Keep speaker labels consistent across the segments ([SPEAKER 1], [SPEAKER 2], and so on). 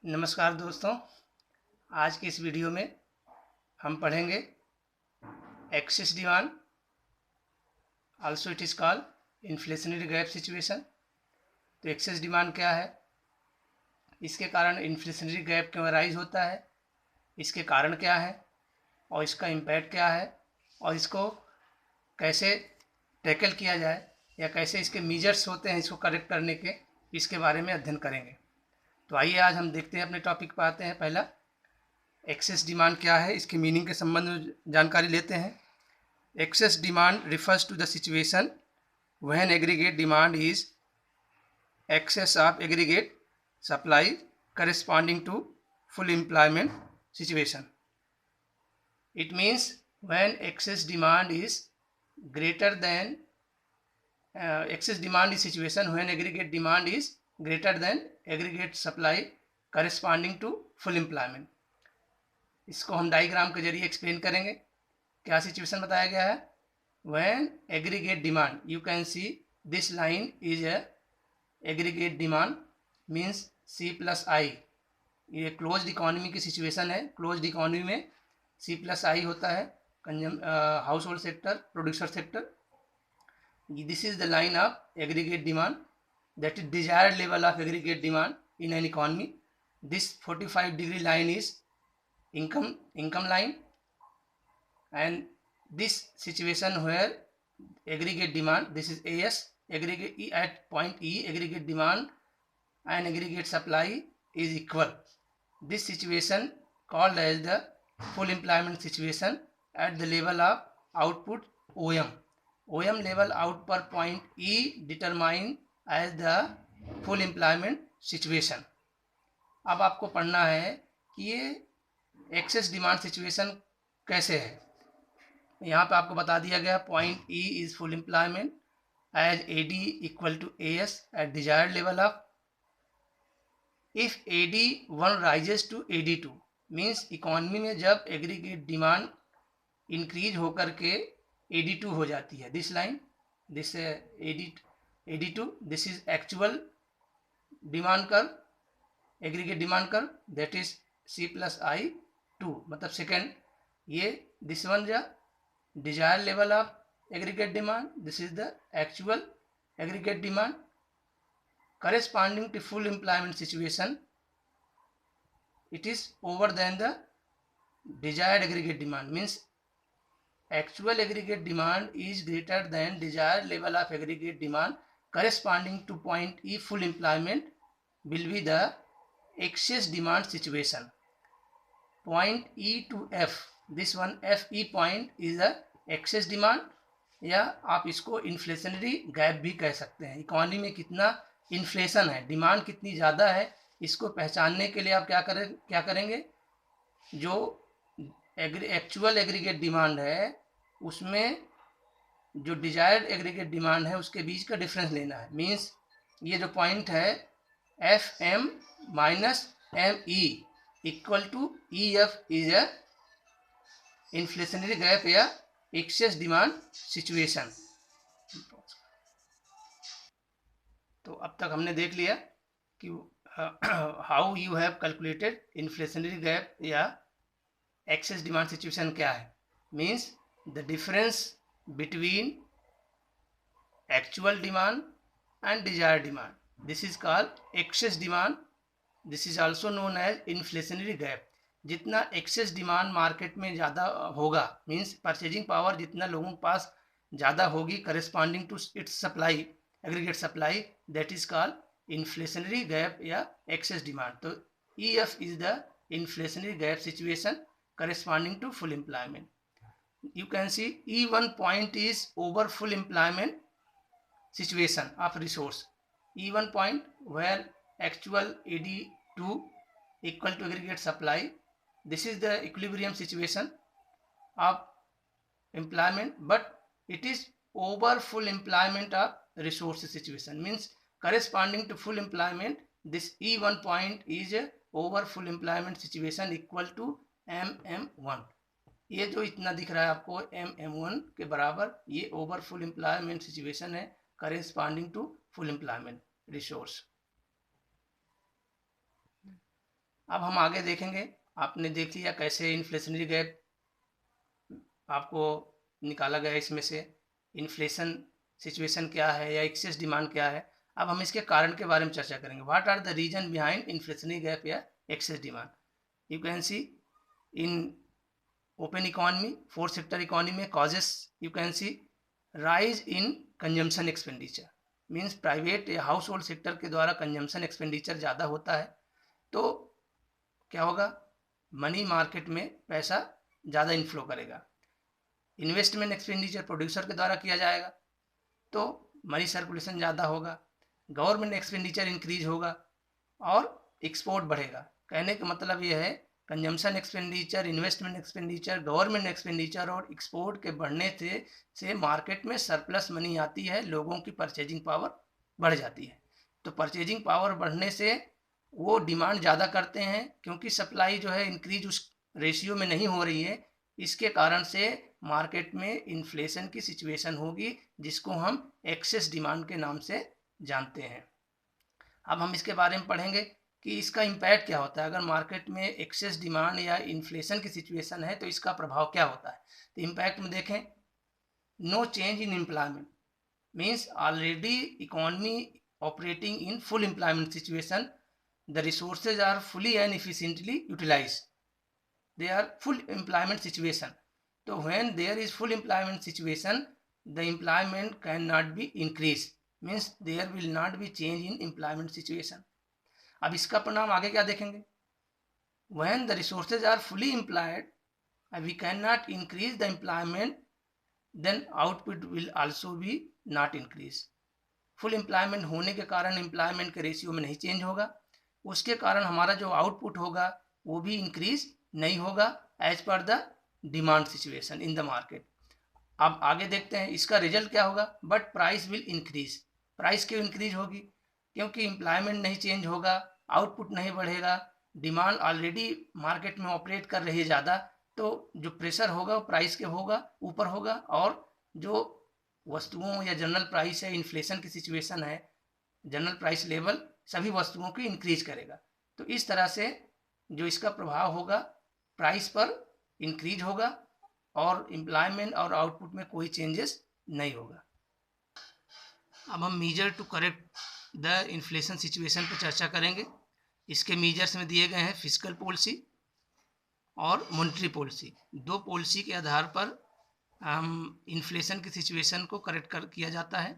[SPEAKER 1] नमस्कार दोस्तों, आज की इस वीडियो में हम पढ़ेंगे excess demand, also it is called inflationary gap situation. तो एक्सेस डिमांड क्या है, इसके कारण इन्फ्लेशनरी गैप क्यों राइज होता है, इसके कारण क्या है और इसका इम्पैक्ट क्या है और इसको कैसे टैकल किया जाए या कैसे इसके मेजर्स होते हैं इसको करेक्ट करने के, इसके बारे में अध्ययन करेंगे। तो आइए आज हम देखते हैं, अपने टॉपिक पर आते हैं। पहला, एक्सेस डिमांड क्या है, इसके मीनिंग के संबंध में जानकारी लेते हैं। Excess demand refers to the situation when aggregate demand is excess of aggregate supply corresponding to full employment situation. It means when excess demand is greater than excess demand is situation when aggregate demand is greater than aggregate supply corresponding to full employment. इसको हम diagram के जरिए explain करेंगे। क्या situation बताया गया है? When aggregate demand, you can see this line is a aggregate demand means C plus I. ये क्लोज्ड इकोनॉमी की सिचुएशन है। क्लोज्ड इकोनॉमी में C प्लस आई होता है, household sector, producer sector. This is the line of aggregate demand, that is desired level of aggregate demand in an economy. This 45 degree line is income line, and this situation where aggregate demand, this is AS, aggregate at point E, aggregate demand and aggregate supply is equal. This situation called as the full employment situation at the level of output OM. OM level out per point E determined as the full employment situation. अब आपको पढ़ना है कि ये access demand situation कैसे है। यहाँ पे आपको बता दिया गया, point E is full employment as AD equal to AS at desired level of, if AD1 rises to AD2 means economy में जब एग्रीगेट डिमांड इंक्रीज होकर के AD2 हो जाती है। This line, this AD2, this is actual demand curve, aggregate demand curve, that is C plus I 2, मतलब second. ये this one जा desire level of aggregate demand, this is the actual aggregate demand corresponding to full employment situation. It is over than the desired aggregate demand, means actual aggregate demand is greater than desired level of aggregate demand corresponding to point E. Full employment will be the excess demand situation. Point E to F, this one FE point is the excess demand, या आप इसको inflationary gap भी कह सकते हैं। Economy में कितना inflation है, डिमांड कितनी ज़्यादा है, इसको पहचानने के लिए आप क्या करेंगे, जो एक्चुअल एग्रीगेट डिमांड है उसमें जो डिजायर्ड एग्रीगेट डिमांड है उसके बीच का डिफरेंस लेना है। मीन्स ये जो पॉइंट है FM minus ME equal to EF is a inflationary gap या एक्सेस डिमांड सिचुएशन। तो अब तक हमने देख लिया कि how you have calculated inflationary gap या एक्सेस डिमांड सिचुएशन क्या है। Means the difference between actual demand and desired demand, this is called excess demand. This is also known as inflationary gap. जितना एक्सेस डिमांड मार्केट में ज़्यादा होगा, means purchasing power जितना लोगों के पास ज़्यादा होगी corresponding to its supply, aggregate supply, that is called inflationary gap या एक्सेस डिमांड। तो EF is the inflationary gap situation corresponding to full employment. You can see E1 point is over full employment situation of resource. E1 point where actual AD2 equal to aggregate supply, this is the equilibrium situation of employment, but it is over full employment of resources situation, means corresponding to full employment, this E1 point is a over full employment situation equal to MM1। ये जो इतना दिख रहा है आपको MM1 के बराबर, ये over full employment situation है corresponding to full employment resource। अब हम आगे देखेंगे। आपने देख लिया कैसे इन्फ्लेशनरी गैप आपको निकाला गया, इसमें से इन्फ्लेशन सिचुएशन क्या है या एक्सेस डिमांड क्या है। अब हम इसके कारण के बारे में चर्चा करेंगे। What are the reason behind inflationary gap या excess demand. You can see in open economy, fourth sector economy में causes you can see rise in consumption expenditure, means private या हाउस होल्ड सेक्टर के द्वारा consumption expenditure ज़्यादा होता है तो क्या होगा, मनी मार्केट में पैसा ज़्यादा इनफ्लो करेगा। इन्वेस्टमेंट एक्सपेंडिचर प्रोड्यूसर के द्वारा किया जाएगा तो मनी सर्कुलेशन ज़्यादा होगा, गवर्नमेंट एक्सपेंडिचर इंक्रीज होगा और एक्सपोर्ट बढ़ेगा। कहने का मतलब यह है consumption expenditure, investment expenditure, government expenditure और एक्सपोर्ट के बढ़ने से मार्केट में सरप्लस मनी आती है, लोगों की परचेजिंग पावर बढ़ जाती है। तो परचेजिंग पावर बढ़ने से वो डिमांड ज़्यादा करते हैं, क्योंकि सप्लाई जो है इंक्रीज उस रेशियो में नहीं हो रही है। इसके कारण से मार्केट में इन्फ्लेशन की सिचुएशन होगी, जिसको हम एक्सेस डिमांड के नाम से जानते हैं। अब हम इसके बारे में पढ़ेंगे कि इसका इम्पैक्ट क्या होता है। अगर मार्केट में एक्सेस डिमांड या इन्फ्लेशन की सिचुएशन है तो इसका प्रभाव क्या होता है। तो इम्पैक्ट में देखें, no change in employment, means already economy operating in full employment situation, the resources are fully and efficiently utilized, they are full employment situation. So when there is full employment situation, the employment cannot be increased, means there will not be change in employment situation. अब इसका परिणाम आगे क्या देखेंगे, when the resources are fully employed we cannot increase the employment, then output will also be not increase. Full employment होने के कारण employment के रेशियो में नहीं चेंज होगा, उसके कारण हमारा जो आउटपुट होगा वो भी इंक्रीज नहीं होगा as per the demand situation in the market. अब आगे देखते हैं इसका रिजल्ट क्या होगा, but price will increase. Price क्यों इंक्रीज होगी, क्योंकि एम्प्लॉयमेंट नहीं चेंज होगा, आउटपुट नहीं बढ़ेगा, डिमांड ऑलरेडी मार्केट में ऑपरेट कर रही है ज़्यादा, तो जो प्रेशर होगा वो प्राइस के होगा, ऊपर होगा, और जो वस्तुओं या जनरल प्राइस है, इन्फ्लेशन की सिचुएशन है, जनरल प्राइस लेवल सभी वस्तुओं की इंक्रीज करेगा। तो इस तरह से जो इसका प्रभाव होगा प्राइस पर इंक्रीज होगा और एम्प्लॉयमेंट और आउटपुट में कोई चेंजेस नहीं होगा। अब हम measure to correct the inflation situation पर चर्चा करेंगे। इसके मीजर्स में दिए गए हैं फिस्कल पॉलिसी और मॉनेटरी पॉलिसी। दो पॉलिसी के आधार पर हम इन्फ्लेशन की सिचुएशन को करेक्ट किया जाता है।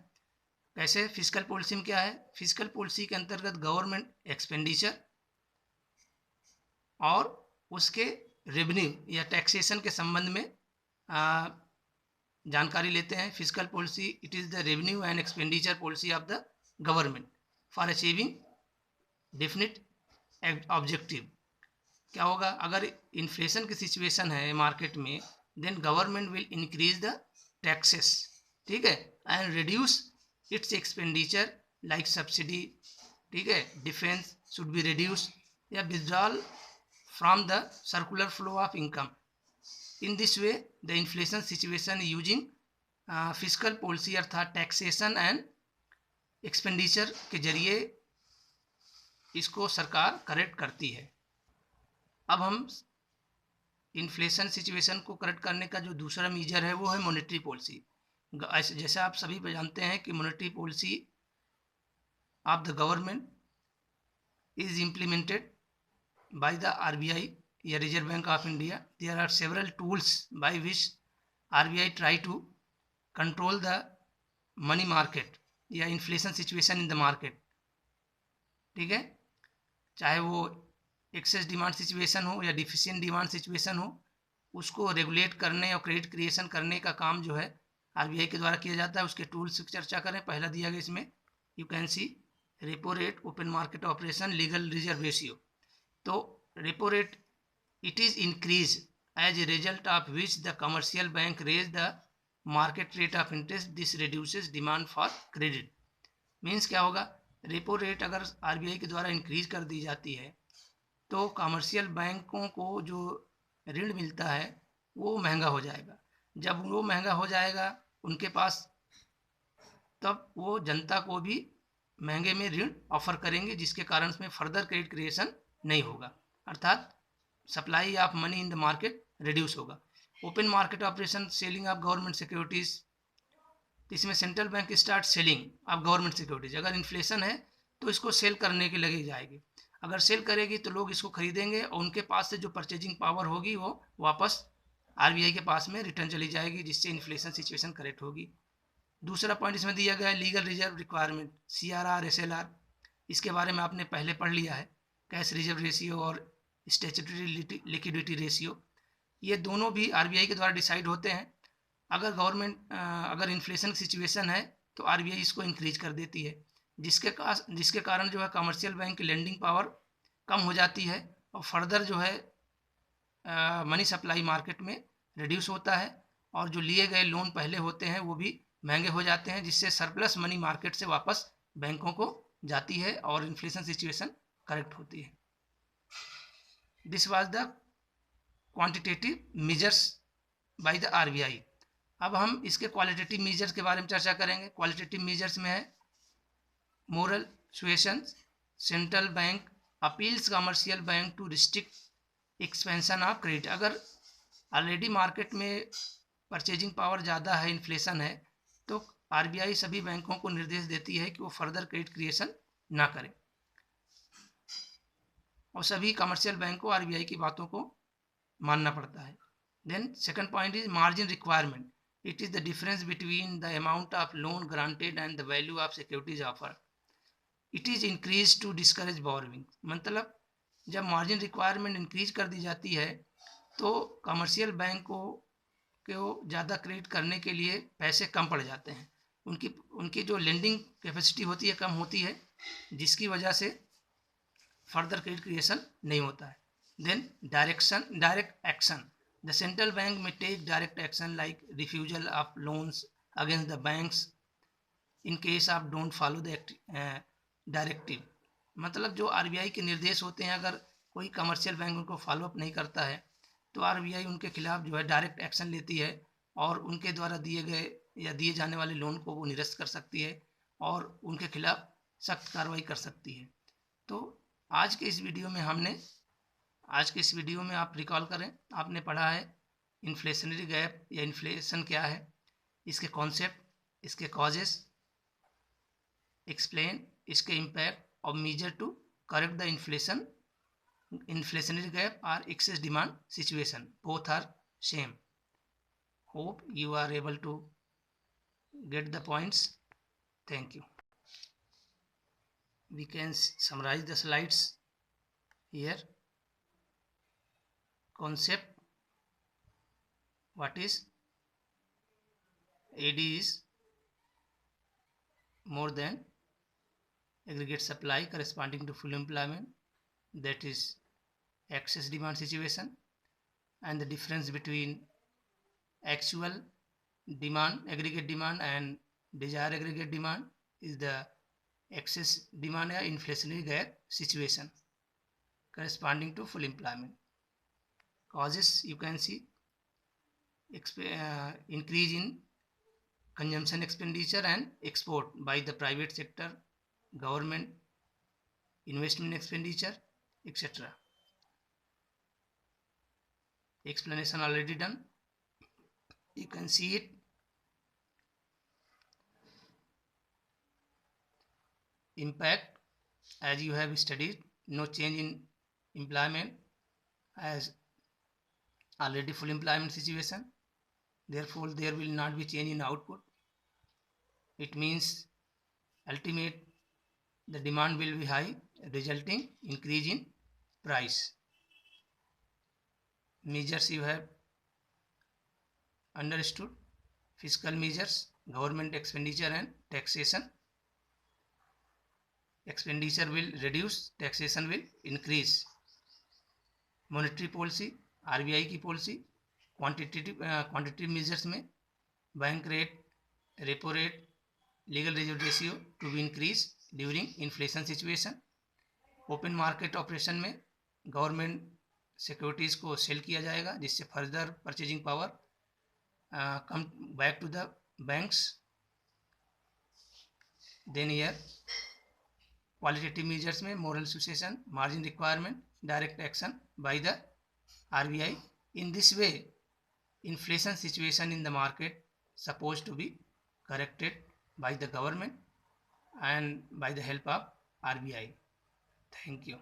[SPEAKER 1] कैसे, फिस्कल पॉलिसी में क्या है, फिस्कल पॉलिसी के अंतर्गत गवर्नमेंट एक्सपेंडिचर और उसके रेवेन्यू या टैक्सेशन के संबंध में जानकारी लेते हैं। Fiscal policy it is the revenue and expenditure policy of the government for achieving definite objective. क्या होगा, अगर इन्फ्लेशन की सिचुएशन है मार्केट में, then government will increase the taxes, ठीक है, and reduce its expenditure like subsidy, ठीक है, डिफेंस शुड बी रिड्यूस या withdrawal from the circular flow of income. In this way the inflation situation using fiscal policy अर्थात taxation and expenditure के जरिए इसको सरकार करेक्ट करती है। अब हम इन्फ्लेशन सिचुएशन को करेक्ट करने का जो दूसरा मीजर है वो है मॉनेटरी पॉलिसी। जैसा आप सभी जानते हैं कि monetary policy of the government is implemented by the RBI या reserve bank of India. There are several tools by which RBI try to control the money market या inflation situation in the market, ठीक है, चाहे वो access demand situation हो या deficient demand situation हो, उसको रेगुलेट करने और क्रेडिट क्रिएशन करने का काम जो है आरबीआई के द्वारा किया जाता है। उसके टूल्स की चर्चा करें। पहला दिया गया इसमें you can see repo rate, open market operation, legal reserve ratio. तो repo rate it is increase as a result of which the commercial bank raise the market rate of interest, this reduces demand for credit. Means क्या होगा, repo rate अगर RBI के द्वारा increase कर दी जाती है तो कमर्शियल बैंकों को जो ऋण मिलता है वो महंगा हो जाएगा। जब वो महंगा हो जाएगा उनके पास, तब वो जनता को भी महंगे में ऋण ऑफर करेंगे, जिसके कारण उसमें फर्दर क्रेडिट क्रिएशन नहीं होगा। अर्थात supply of money in the market reduce होगा। Open market operation, selling of government securities, इसमें central bank start selling of government securities. अगर इन्फ्लेशन है तो इसको सेल करने के लगी जाएगी, अगर सेल करेगी तो लोग इसको खरीदेंगे और उनके पास से जो परचेजिंग पावर होगी वो वापस आरबीआई के पास में रिटर्न चली जाएगी, जिससे इन्फ्लेशन सिचुएशन करेक्ट होगी। दूसरा पॉइंट इसमें दिया गया है legal reserve requirement, CRR SLR, इसके बारे में आपने पहले पढ़ लिया है। कैश रिजर्व रेशियो और स्टैट्यूटरी लिक्विडिटी रेशियो, ये दोनों भी आरबीआई के द्वारा डिसाइड होते हैं। अगर इन्फ्लेशन की सिचुएशन है तो आरबीआई इसको इंक्रीज कर देती है, जिसके कारण जो है कमर्शियल बैंक की लेंडिंग पावर कम हो जाती है और फर्दर जो है मनी सप्लाई मार्केट में रिड्यूस होता है, और जो लिए गए लोन पहले होते हैं वो भी महंगे हो जाते हैं, जिससे सरप्लस मनी मार्केट से वापस बैंकों को जाती है और इन्फ्लेशन सिचुएशन करेक्ट होती है। This was the quantitative measures bye the RBI. अब हम इसके क्वालिटेटिव मेजर्स के बारे में चर्चा करेंगे। क्वालिटेटिव मेजर्स में है moral suasion, central bank appeals commercial bank to restrict expansion of credit. अगर ऑलरेडी मार्केट में परचेजिंग पावर ज़्यादा है, इन्फ्लेशन है, तो आरबीआई सभी बैंकों को निर्देश देती है कि वो फर्दर क्रेडिट क्रिएशन ना करें, और सभी कमर्शियल बैंक को आरबीआई की बातों को मानना पड़ता है। Then second point is margin requirement. It is the difference between the amount of loan granted and the value of securities offered. It is increased to discourage borrowing. मतलब जब margin requirement increase कर दी जाती है तो commercial bank को ज़्यादा credit करने के लिए पैसे कम पड़ जाते हैं, उनकी जो लेंडिंग कैपेसिटी होती है कम होती है, जिसकी वजह से फर्दर क्रेडिट क्रिएशन नहीं होता है। Then direct action, the central bank may take direct action like refusal of loans against the banks in case of don't follow the directive। मतलब जो आरबीआई के निर्देश होते हैं, अगर कोई कमर्शियल बैंक उनको फॉलोअप नहीं करता है तो आरबीआई उनके खिलाफ जो है डायरेक्ट एक्शन लेती है और उनके द्वारा दिए गए या दिए जाने वाले लोन को वो निरस्त कर सकती है और उनके खिलाफ सख्त कार्रवाई कर सकती है। तो आज के इस वीडियो में आप रिकॉल करें, आपने पढ़ा है इन्फ्लेशनरी गैप या इन्फ्लेशन क्या है, इसके कॉन्सेप्ट, इसके कॉजेस, एक्सप्लेन इसके इम्पैक्ट और measure to correct the inflationary gap और excess demand situation, both are same. Hope you are able to get the points. Thank you. We can summarize the slides here. Concept: what is AD is more than aggregate supply corresponding to full employment, that is excess demand situation, and the difference between actual demand, aggregate demand, and desired aggregate demand is the excess demand या inflationary gap situation corresponding to full employment. Causes you can see increase in consumption expenditure and export by the private sector, government, investment expenditure, etc. Explanation already done. You can see it. Impact, as you have studied, no change in employment as already full employment situation, therefore there will not be change in output. It means ultimate the demand will be high, resulting increase in price. Measures you have understood: fiscal measures, government expenditure and taxation. Expenditure will reduce, taxation will increase. Monetary policy, RBI की policy, quantitative measures में bank rate, repo rate, legal reserve ratio to be increase during inflation situation. Open market operation में government securities को sell किया जाएगा, जिससे further purchasing power come back to the banks. Then ईयर qualitative measures में moral suasion, margin requirement, direct action by the RBI. In this way, inflation situation in the market supposed to be corrected by the government and by the help of RBI. Thank you.